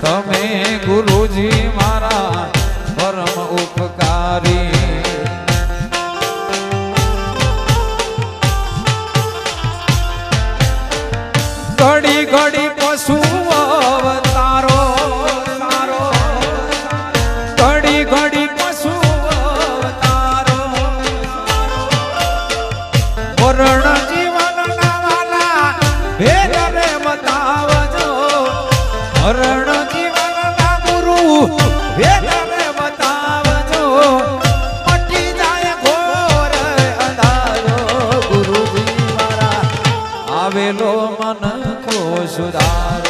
તમે ગુરુજી મારા પરમ ઉપકારી ઘડી ઘડી પશુ અવતારો ઘડી ઘડી પશુ અવતારો વરણ જીવન ના વાલા ભેદ રે બતાવજો વરણ જીવન ના ગુરુ ભેદ રે બતાવજો મટી જાય ઘોર અંધારો ગુરુજી મારા આવેલો મન કો સુધાર